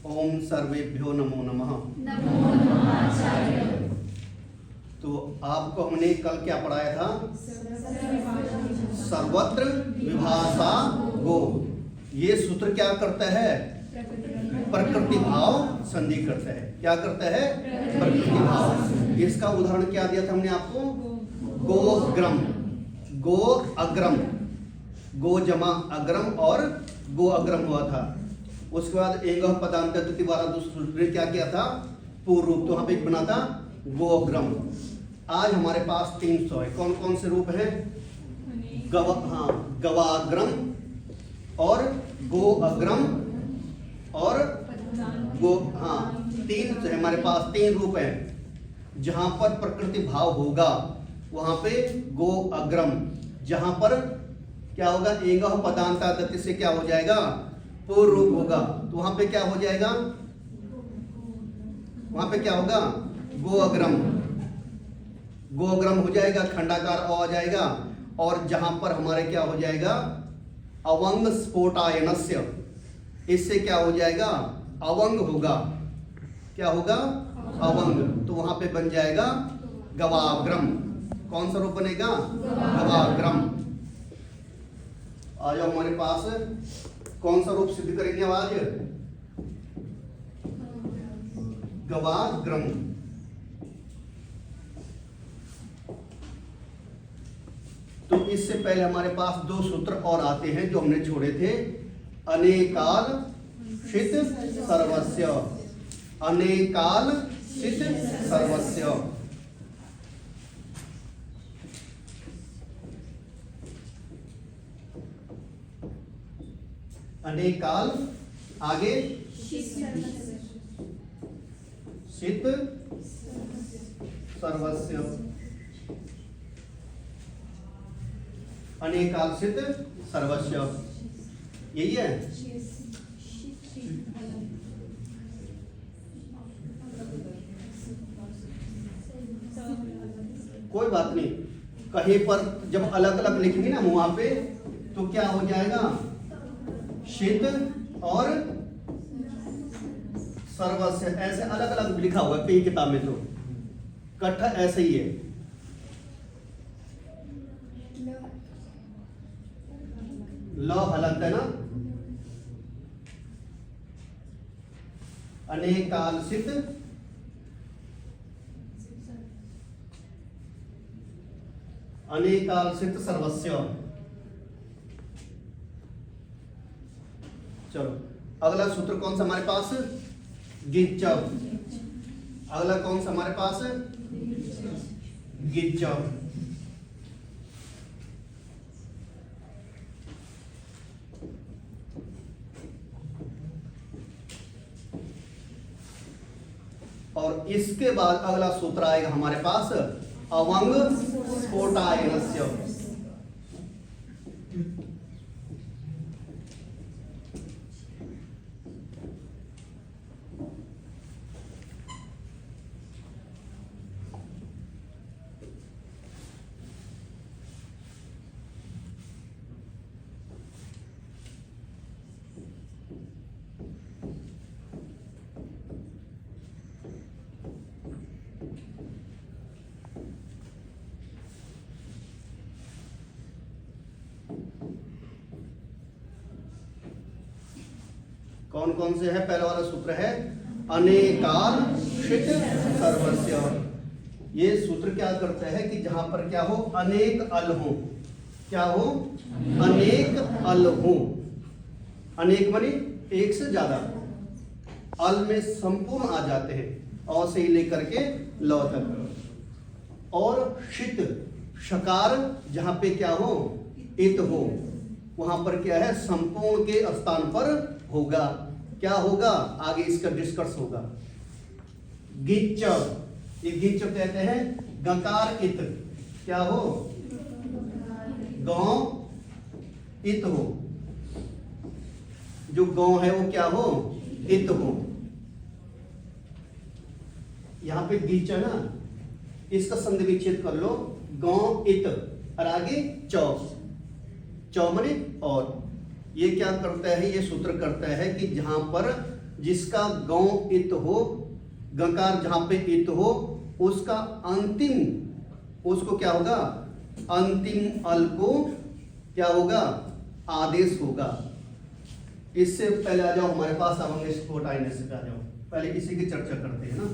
ओम सर्वेभ्यो नमो नमः। नमो नमः आचार्य। तो आपको हमने कल क्या पढ़ाया था? सर्वत्र विभाषा गो। ये सूत्र क्या करता है? प्रकृति भाव संधि करता है। क्या करता है? प्रकृति भाव। इसका उदाहरण क्या दिया था हमने आपको? गो अग्रम, गो अग्रम, गो जमा अग्रम और गो अग्रम हुआ था। उसके बाद एक पदांत द्वितीय वाला दूसरे सूत्र ने क्या किया था? पूर्व रूप। तो वहां पे बना था गो अग्रम। आज हमारे पास 300 है। कौन कौन से रूप हैं? गवाग्रम और गो अग्रम और गो तीन जो है हमारे पास 3 रूप हैं। जहां पर प्रकृति भाव होगा वहां पे गो अग्रम, जहां पर क्या होगा? एक पदांता दत्ति से क्या हो जाएगा? पूर्व रूप होगा। तो वहां पे क्या हो जाएगा? वहां पे क्या होगा? गो अग्रम, गो अग्रम हो जाएगा, खंडाकार आ जाएगा। और जहां पर हमारे क्या हो जाएगा? अवंग स्फोटायनस्य, इससे क्या हो जाएगा? अवंग होगा। क्या होगा? अवंग। तो वहां पे बन जाएगा गवाग्रम। कौन सा रूप बनेगा? गवाग्रम। आ जाओ हमारे पास। कौन सा रूप सिद्ध करेंगे आज? गवाग्रम। तो इससे पहले हमारे पास 2 सूत्र और आते हैं जो हमने छोड़े थे। अनेकाल शित सर्वस्य, अनेकाल शित सर्वस्य। अनेकाल आगे शित सर्वस्य, अनेकाल शित सर्वस्य, यही है। कोई बात नहीं, कहीं पर जब अलग अलग लिखेंगे ना वहां पे तो क्या हो जाएगा? शित और सर्वस्य ऐसे अलग अलग लिखा हुआ है कई किताब में। तो इकट्ठा ऐसे ही है। ल हलंत है ना। अनेकालसित अनेकालसित सर्वस्य। चलो अगला सूत्र कौन सा हमारे पास? गिच्च। अगला कौन सा हमारे पास? गिच्च। और इसके बाद अगला सूत्र आएगा हमारे पास अवंग स्फोटायनस्य। कौन कौन से है? पहला वाला सूत्र है अनेकाल शित सर्वस्य। ये सूत्र क्या करता है कि जहां पर क्या हो? अनेक अल हो। क्या हो? अनेक अल हो। अनेक माने एक से ज्यादा, अल में संपूर्ण आ जाते हैं, अ से लेकर के ल तक। और शित शकार जहां पे क्या हो? इत हो, वहां पर क्या है? संपूर्ण के स्थान पर होगा। क्या होगा? आगे इसका डिस्कस होगा। गिच्च, ये गिच्च कहते हैं गकार इत। क्या हो? गौ इत हो। जो गौ है वो क्या हो? इत हो। यहां पे गिच्च है ना, इसका संधि विच्छेद कर लो। गौ इत और आगे चौ, चौ मने और। ये क्या करता है? ये सूत्र करता है कि जहां पर जिसका गौ इत हो, गकार जहां पे इत हो, उसका अंतिम, उसको क्या होगा, अंतिम अल को क्या होगा, आदेश होगा। इससे पहले आ जाओ हमारे पास अवंग स्फोट आने से आ जाओ, पहले इसी की चर्चा करते हैं ना।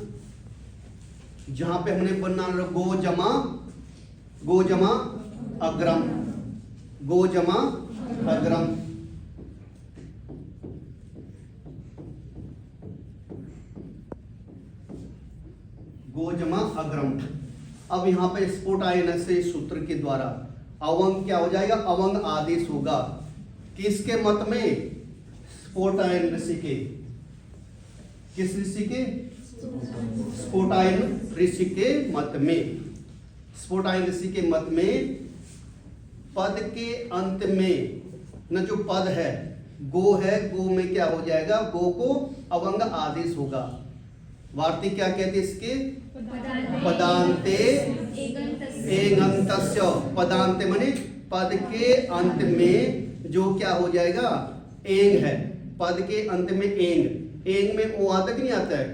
जहां पे हमने बनना गो जमा अग्रम, गो जमा अग्रम, गो जमा अग्रम। अब यहाँ पे स्फोट आयन से सूत्र के द्वारा अवंग क्या हो जाएगा, अवंग आदेश होगा। किसके मत में, स्फोटायन ऋषि के, किस ऋषि के, स्फोटायन ऋषि के मत में। स्फोटायन ऋषि के मत में पद के अंत में न जो पद है, गो है, गो में क्या हो जाएगा, गो को अवंग आदेश होगा। वार्ती क्या कहते इसके, पदांते एगंतस्य, पदांते माने पद के अंत में जो क्या हो जाएगा, एंग है, पद के अंत में एंग, एंग में ओ आता कि नहीं आता है,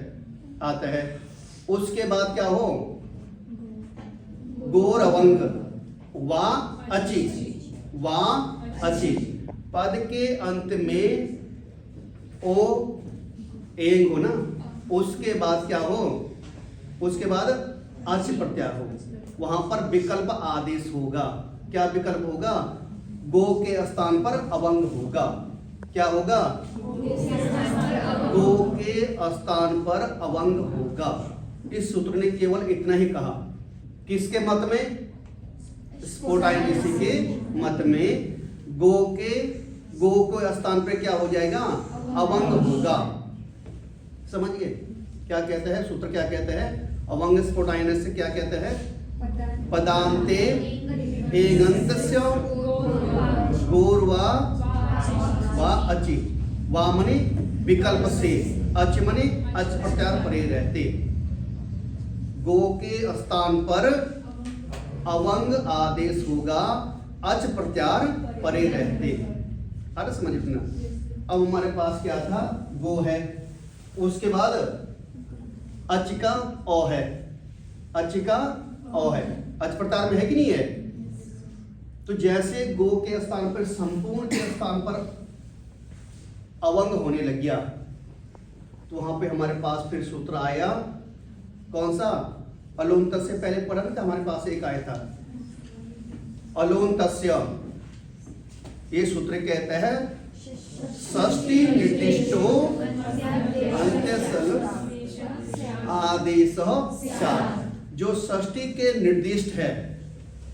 आता है। उसके बाद क्या हो, गोर अवंग, वा अचि, वा अचि, पद के अंत में ओ एंग हो ना, उसके बाद क्या हो, उसके बाद अच प्रत्यार हो, वहां पर विकल्प आदेश होगा। क्या विकल्प होगा, गो के स्थान पर अवंग होगा। क्या होगा, गो के स्थान पर अवंग होगा। इस सूत्र ने केवल इतना ही कहा। किसके मत में, स्फोटायन ऋषि के मत में गो को स्थान पर क्या हो जाएगा, अवंग होगा। समझ गए क्या कहते हैं सूत्र, क्या कहते हैं, अवंग स्फोटायन से क्या कहते हैं, पदांते एगंतस्य गोर्वा वा अचि, वा मने विकल्प से, अच मने अच प्रत्यार परे रहते, गो के स्थान पर अवंग आदेश होगा, अच प्रत्यार परे रहते। अरे समझना। अब हमारे पास क्या था, गो है, उसके बाद अच का ओ है, अच का ओ है, अच प्रत्यार में है कि नहीं है। तो जैसे गो के स्थान पर, संपूर्ण के स्थान पर अवंग होने लग गया, तो वहां पे हमारे पास फिर सूत्र आया, कौन सा, अलोन तस्य, पहले पढ़ा था हमारे पास एक आया था, अलोन तस्य। ये सूत्र कहते हैं षष्ठी निर्दिष्टो अंत्यसल आदेश स्यात्। जो षष्ठी के निर्दिष्ट है,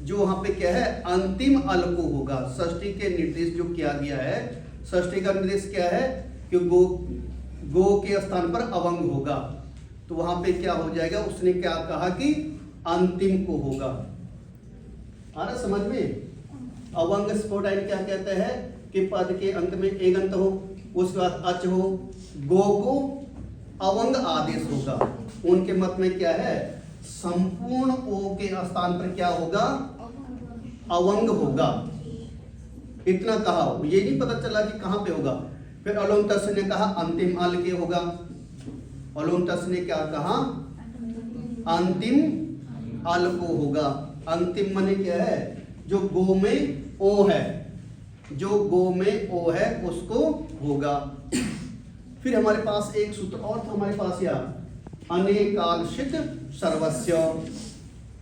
जो वहां पे क्या है, अंतिम अल को होगा। षष्ठी के निर्देश जो किया गया है, षष्ठी का निर्देश क्या है कि गो के स्थान पर अवंग होगा, तो वहां पे क्या हो जाएगा, उसने क्या कहा कि अंतिम को होगा। आ रहा समझ में। अवंग स्फोटायन क्या कहते हैं कि पद के अंत में एगंत हो, उसके बाद अच हो, गो को अवंग आदेश होगा। उनके मत में क्या है, संपूर्ण ओ के स्थान पर क्या होगा, अवंग होगा। इतना कहा, ये नहीं पता चला कि कहां पे होगा। फिर अलोंतस ने कहा अंतिम अल के होगा। अलोंतस ने क्या कहा, अंतिम अल को होगा। अंतिम माने क्या है, जो गो में ओ है, जो गो में ओ है उसको होगा। फिर हमारे पास एक सूत्र और था हमारे पास, यार अनेकालशित सर्वस्य।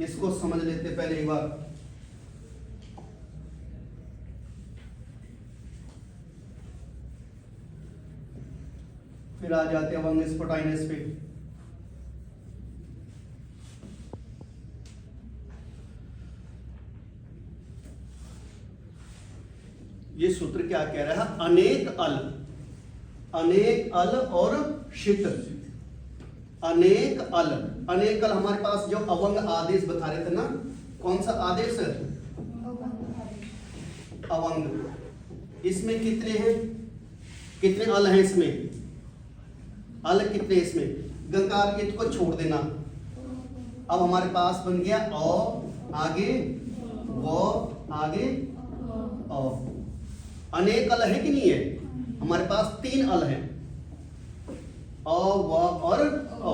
इसको समझ लेते पहले एक बार। फिर आ जाते हैं अवंग स्फोटायनस पे। ये सूत्र क्या कह रहा है, अनेक अल और शित। अनेक अल हमारे पास जो अवंग आदेश बता रहे थे ना, कौन सा आदेश है, अवंग। इसमें कितने हैं, कितने अल हैं इसमें, अल कितने इसमें, गंकार इत को छोड़ देना। अब हमारे पास बन गया औ आगे वो आगे औ। अनेक अल है कि नहीं है, हमारे पास 3 अल हैं। अ व और अ।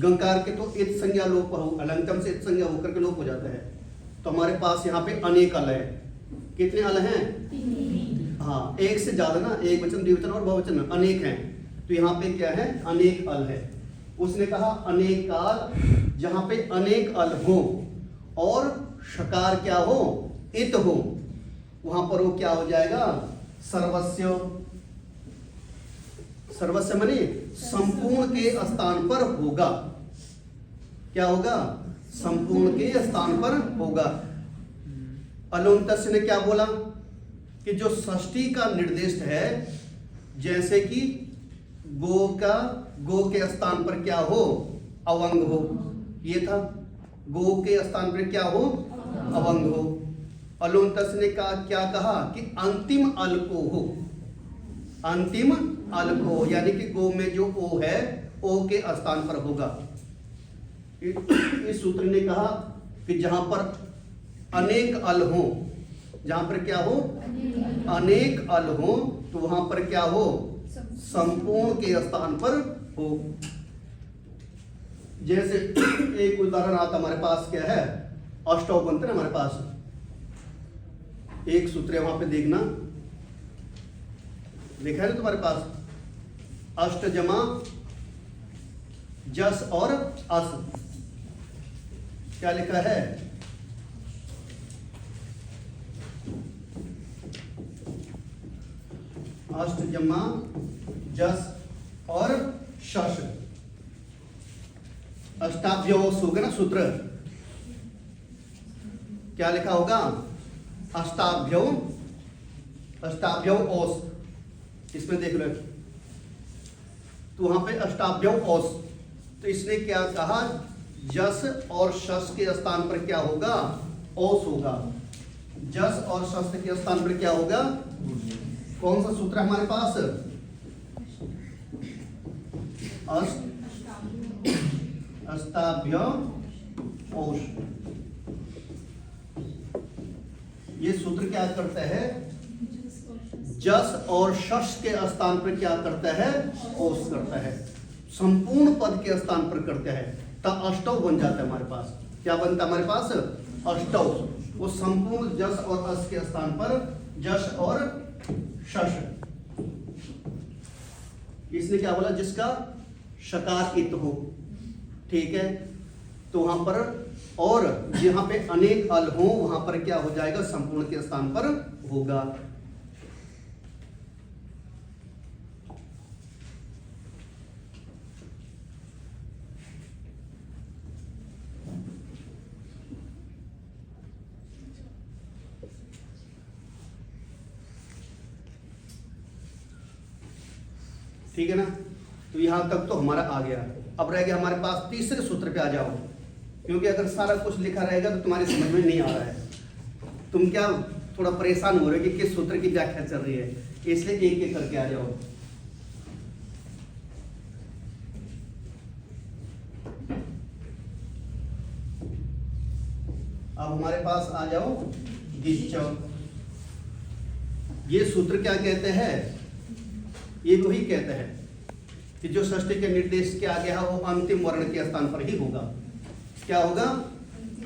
गंकार के तो इत संज्ञा लोप हो, अलंतम से इत संज्ञा होकर के लोप हो जाता है। तो हमारे पास यहाँ पे अनेक अल है। कितने अल हैं? हाँ, एक से ज्यादा ना, एक वचन द्विवचन और बहुवचन अनेक हैं। तो यहाँ पे क्या है? अनेक अल है। उसने कहा अनेकाल, जहाँ पे अनेक अल हो और शकार क्या हो? इत हो, वहां पर वो क्या हो जाएगा? सर्वस्य। सर्वस्य माने संपूर्ण के स्थान पर होगा। क्या होगा? संपूर्ण के स्थान पर होगा। अलुंतस्य ने क्या बोला कि जो षष्ठी का निर्देश है, जैसे कि गो का, गो के स्थान पर क्या हो? अवंग हो, ये था। गो के स्थान पर क्या हो? अवंग हो। अलुंतस ने क्या कहा कि अंतिम अल को हो, अंतिम अल को हो, यानी कि गो में जो ओ है, ओ के स्थान पर होगा। इस सूत्र ने कहा कि जहां पर अनेक अल हो, जहां पर क्या हो? अनेक अल हो, तो वहां पर क्या हो? संपूर्ण के स्थान पर हो। जैसे एक उदाहरण आता हमारे पास, क्या है? अष्टौ बनते ना हमारे पास, एक सूत्र है, वहां पे देखना, देखा है ना तुम्हारे पास? अष्ट जमा जस और अस, क्या लिखा है? अष्ट जमा जस और शश, अष्टाभ्योस होगा ना सूत्र, क्या लिखा होगा? अष्टाभ्यो, अष्टाभ्यो ओस, इसमें देख लो, तो वहां पे अष्टाभ्यो ओस। तो इसने क्या कहा? जस और शस के स्थान पर क्या होगा? ओस होगा। जस और शस के स्थान पर क्या होगा? कौन सा सूत्र है हमारे पास? अष्टाभ्य ओष। ये सूत्र क्या करता है? जस और शश के स्थान पर क्या करता है? ओस करता है। संपूर्ण पद के स्थान पर करता है, तब अष्टौ बन जाता है हमारे पास। क्या बनता है हमारे पास? अष्टौ। वो संपूर्ण जस और अस के स्थान पर जस और शश। इसने क्या बोला? जिसका शकार इत हो, ठीक है, तो वहां पर, और जहां पे अनेक अल हो, वहां पर क्या हो जाएगा? संपूर्ण के स्थान पर होगा। ठीक है ना? तो यहां तक तो हमारा आ गया। अब रह गया हमारे पास तीसरे सूत्र पे आ जाओ, क्योंकि अगर सारा कुछ लिखा रहेगा तो तुम्हारी समझ में नहीं आ रहा है। तुम क्या थोड़ा परेशान हो रहे हो कि किस सूत्र की व्याख्या चल रही है, इसलिए एक एक करके आ जाओ। अब हमारे पास आ जाओ गिच्च। ये सूत्र क्या कहते हैं? ये वही कहते हैं कि जो षष्ठी के निर्देश के आगे है वो अंतिम वर्ण के स्थान पर ही होगा। क्या होगा?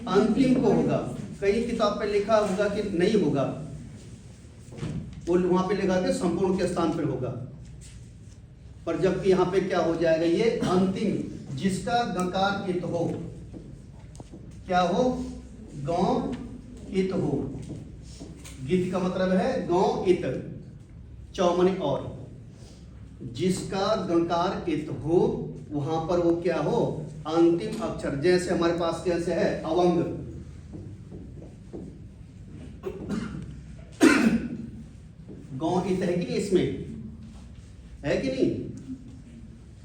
अंतिम को होगा। कई किताब पे लिखा होगा कि नहीं होगा, वो वहां पे लिखा कि संपूर्ण के स्थान पर होगा, पर जबकि यहाँ पे क्या हो जाएगा? ये अंतिम, जिसका गकार इत हो, क्या हो? गौ इत हो। गीत का मतलब है गौ इत, चौमनी, और जिसका गंकार इत हो, वहां पर वो क्या हो? अंतिम अक्षर। जैसे हमारे पास कैसे है? अवंग, गौ इत है कि नहीं? इसमें है कि नहीं?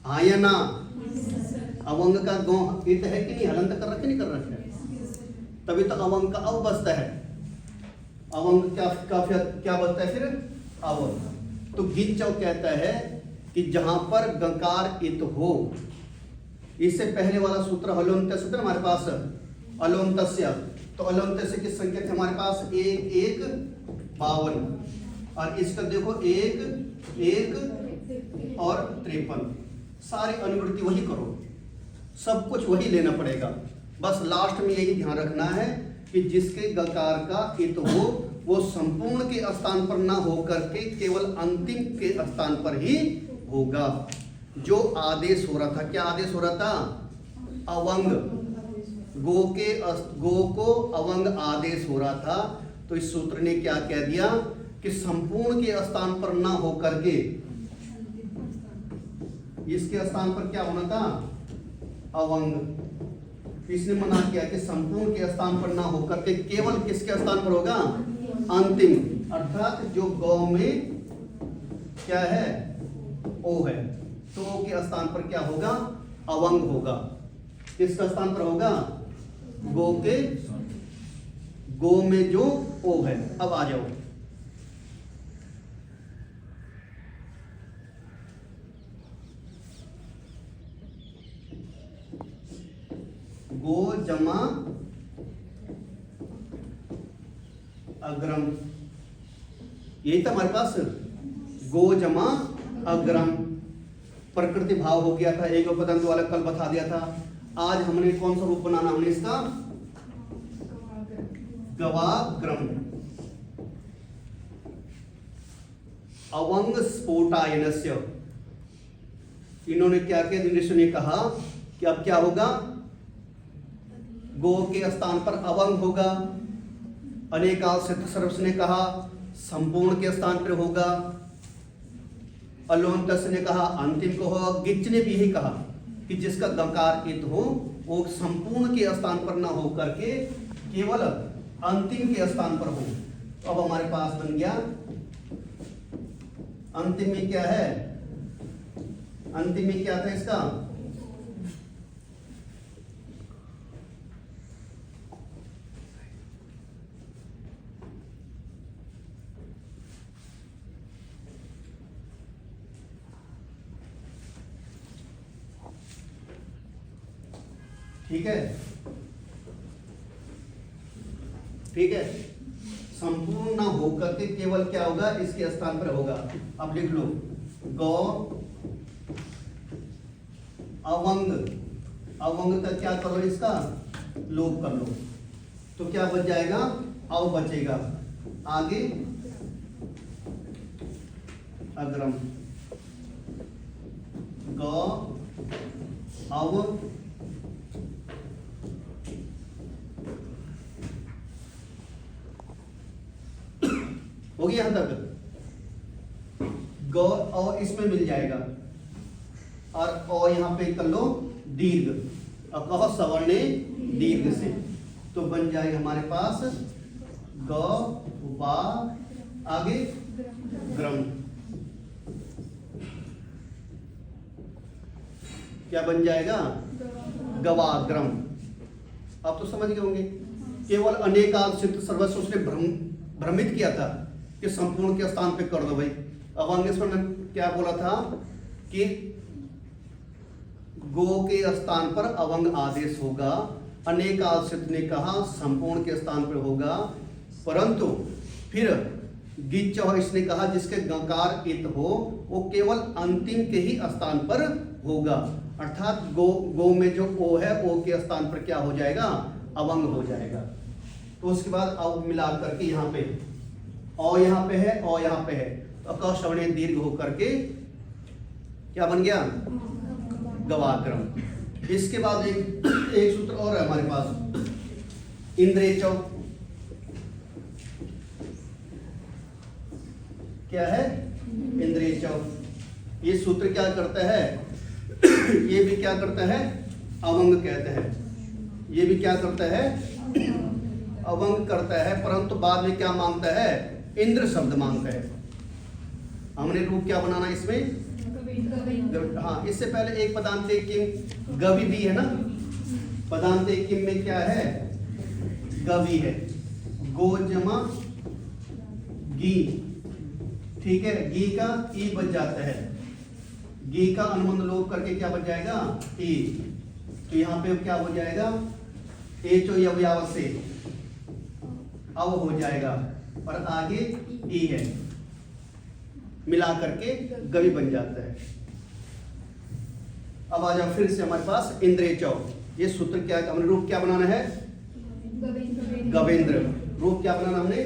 आयना, अवंग का गौ इत है कि नहीं? हलंत कर रखे नहीं कर रखे? तभी तो अवंग का अव बसता है। अवंग क्या बसता है फिर? अवंग। तो गिच्चौ कहता है कि जहां पर गकार इत हो, इससे पहले वाला सूत्र हलोन्त्य सूत्र हमारे पास, अलोन्त्य। तो अलोन्त्य की संख्या थी हमारे पास 1 1 52, और इसका देखो 1 1 और 53। सारी अनुवृत्ति वही करो, सब कुछ वही लेना पड़ेगा। बस लास्ट में यही ध्यान रखना है कि जिसके गकार का इत हो वो संपूर्ण के स्थान पर ना हो करके केवल अंतिम के स्थान पर ही होगा। जो आदेश हो रहा था, क्या आदेश हो रहा था? अवंग, गो को अवंग आदेश हो रहा था। तो इस सूत्र ने क्या कह दिया कि संपूर्ण के स्थान पर ना हो करके इसके स्थान पर क्या होना था? अवंग। इसने मना किया कि संपूर्ण के स्थान पर ना होकर के केवल किसके स्थान पर होगा? अंतिम। अर्थात जो गौ में क्या है? ओ है, तो ओ के स्थान पर क्या होगा? अवंग होगा। किसका स्थान पर होगा? गो के, गो में जो ओ है। अब आ जाओ, गो जमा अग्रम, यही था हमारे पास। गो जमा अग्रम प्रकृति भाव हो गया था, एक पदंत वाला कल बता दिया था। आज हमने कौन सा रूप बनाना? हमने इसका गवाग्रम। अवंग स्फोटायनस्य, इन्होंने क्या किया? ऋषि ने कहा कि अब क्या होगा? गो के स्थान पर अवंग होगा। अनेकाल सिद्ध सर्वस ने कहा संपूर्ण के स्थान पर होगा। अलोंतस ने कहा अंतिम को होगा। गिच ने भी यही कहा कि जिसका गकार इत हो वो संपूर्ण के स्थान पर ना हो करके केवल अंतिम के स्थान पर हो। तो अब हमारे पास बन गया, अंतिम में क्या है? अंतिम में क्या था इसका? ठीक है, ठीक है। संपूर्ण ना होकर के केवल क्या होगा? इसके स्थान पर होगा। अब लिख लो गौ अवंग। अवंग का क्या कर लो? इसका लोप कर लो, तो क्या बच जाएगा? अव बचेगा। आगे अग्रम, गौ अव हो गया। यहां तक गौ और इसमें मिल जाएगा, और यहां पे कर लो दीर्घ, अकह सवर्णे दीर्घ से, तो बन जाएगा हमारे पास गौ वा, आगे ग्रम। क्या बन जाएगा? गवाग्रम। आप तो समझ गए होंगे। केवल अनेकाल सिद्ध सर्वस्व उसने भ्रमित किया था कि संपूर्ण के स्थान पे कर दो भाई। अवंगेश्वर ने क्या बोला था कि गो के स्थान पर अवंग आदेश होगा। अनेकाल सिद्ध ने कहा संपूर्ण के स्थान पर होगा, परंतु फिर गिच इसने कहा जिसके गकार इत हो वो केवल अंतिम के ही स्थान पर होगा। अर्थात गो में जो ओ है ओ के स्थान पर क्या हो जाएगा? अवंग हो जाएगा। तो उसके बाद अब मिला करके यहाँ पे औ यहाँ पे है, औ यहाँ पे है, तो अक श्रवणे दीर्घ होकर के क्या बन गया? गवाग्रम। इसके बाद एक सूत्र और है हमारे पास, इंद्रेचौ। क्या है? इंद्रेचौ। ये सूत्र क्या करता है? ये भी क्या करता है? अवंग कहते हैं। ये भी क्या करता है? अवंग करता है, परंतु बाद में क्या मांगता है? इंद्र शब्द मांगता है। हमने रूप क्या बनाना इसमें? हाँ, इससे पहले एक पदांते किम गवि भी है ना। पदांते किम में क्या है? गवि है। गो जमा गी, ठीक है। गी का ई बच जाता है, गी का अनुबंध लोप करके क्या बच जाएगा? ई। तो यहाँ पे क्या हो जाएगा? एचो यव्याव से अव हो जाएगा, और आगे ई है, मिला करके गवि बन जाता है। अब आ जाओ फिर से हमारे पास इंद्रिय चौ। ये सूत्र क्या है, हमने रूप क्या बनाना है, गवेंद्र। रूप क्या बनाना हमने,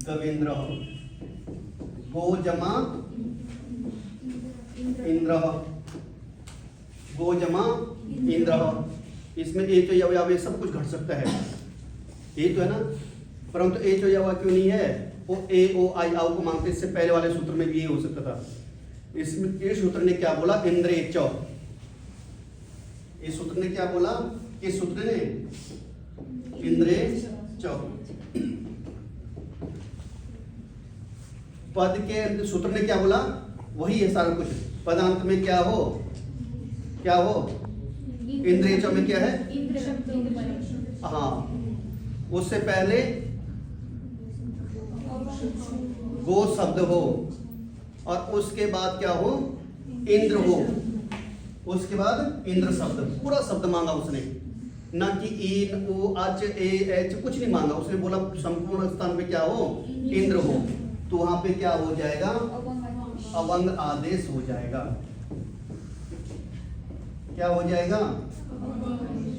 गवेंद्र। गो जमा इंद्र, गो जमा इंद्र। इसमें ए तो यव सब कुछ घट सकता है, ए तो है ना, परंतु ए तो यव क्यों नहीं है, वो ए ओ आई आओ को मांगते। इससे पहले वाले सूत्र में भी ये हो सकता था। इसमें इस सूत्र ने क्या बोला, इंद्रिय चौ। इस सूत्र ने क्या बोला, इस सूत्र ने इंद्रिय चौ। पद के सूत्र ने क्या बोला, वही है सारा कुछ। पदांत में क्या हो, क्या हो, इंद्रिय चौ में क्या है, हाँ। उससे पहले गो शब्द हो और उसके बाद क्या हो, इंद्र हो। उसके बाद इंद्र शब्द, पूरा शब्द मांगा उसने, ना कि इन ओ अच ए एच कुछ नहीं मांगा। उसने बोला संपूर्ण स्थान पे क्या हो, इंद्र हो। तो वहां पे क्या हो जाएगा, अवंग आदेश हो जाएगा। क्या हो जाएगा,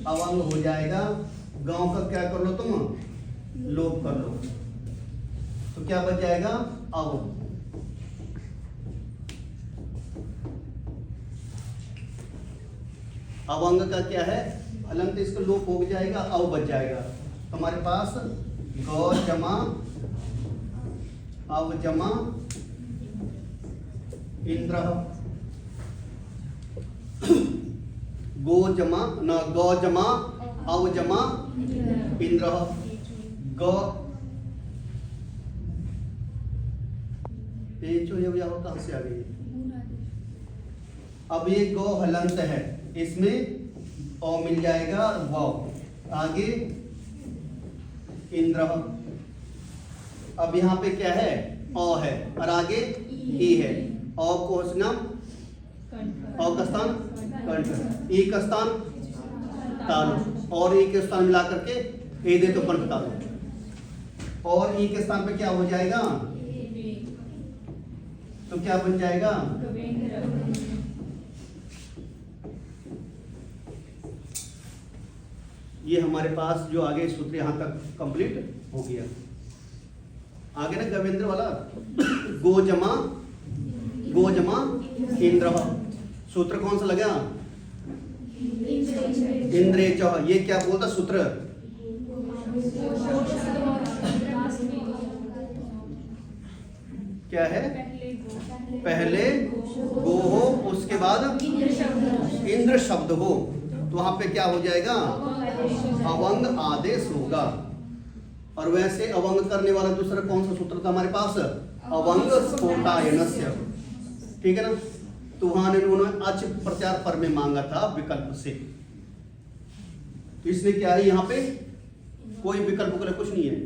अवंग हो जाएगा। गांव का क्या कर लो तुम, लोप कर लो, तो क्या बच जाएगा, अव। अवंग का क्या है, हलंत, इसका लोप हो जाएगा, अव बच जाएगा। तुम्हारे पास गौ जमा अव जमा इंद्र, गो जमा न, गौ जमा अव जमा इंद्र। गौ कहां से आ गई, अब ये गौ हलंत है, इसमें औ मिल जाएगा, वाव। आगे इंद्र। अब यहाँ पे क्या है, औ है, और आगे ई है। औ को नाम, औ का स्थान कंठ, ई का स्थान तालु, और ई के स्थान मिला करके ए दे तो कंठ तालु। और ई के स्थान पे क्या हो जाएगा, तो क्या बन जाएगा, ये हमारे पास जो आगे सूत्र यहाँ तक कंप्लीट हो गया। आगे ना गवेंद्र वाला, गो जमा इंद्र। सूत्र कौन सा लगा, इंद्रिय चौ। ये क्या बोलता सूत्र, क्या है, पहले गो हो उसके बाद इंद्र शब्द हो, तो वहां पे क्या हो जाएगा, अवंग आदेश होगा। और वैसे अवंग करने वाला दूसरा कौन सा सूत्र था हमारे पास, अवंग स्फोटायनस्य, ठीक है ना। तो वहां उन्होंने अच प्रत्यार पर में मांगा था विकल्प से। तो इसने क्या है, यहाँ पे कोई विकल्प वगैरह कुछ नहीं है,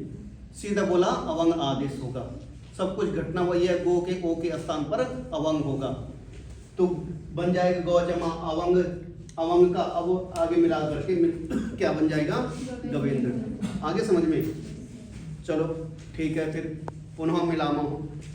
सीधा बोला अवंग आदेश होगा। सब कुछ घटना वही है, गो के ओ के स्थान पर अवंग होगा, तो बन जाएगा गौ जमा अवंग। अवंग का अब आगे मिला करके क्या बन जाएगा, गवेंद्र। आगे समझ में, चलो ठीक है, फिर पुनः मिलामो।